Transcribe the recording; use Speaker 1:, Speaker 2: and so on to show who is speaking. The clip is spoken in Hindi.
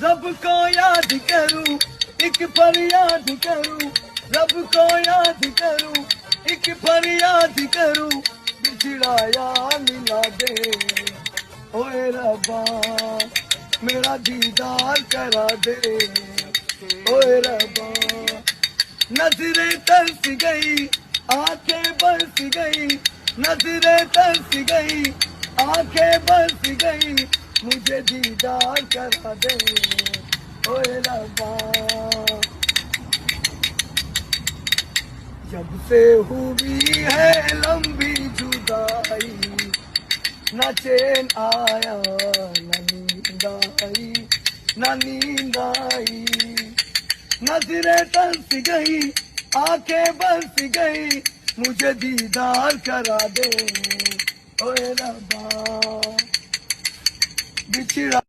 Speaker 1: रब को याद करूं, एक फरियाद करूं, रब को याद करूं, एक फरियाद करूं, बिछड़ाया मिला दे। ओए रब्बा मेरा दीदार करा दे। ओए रब्बा नजरें तरस गई, आंखें बरस गई, नजरें तरस गई, आंखें बरस गई, मुझे दीदार करा दे। ओए रब्बा जब से हुई है लंबी जुदाई, न चैन आया न नींद आई, न नींद आई। नजरें तरस गई, आंखें बरस गई, मुझे दीदार करा दे। ओए रब्बा बिछड़ा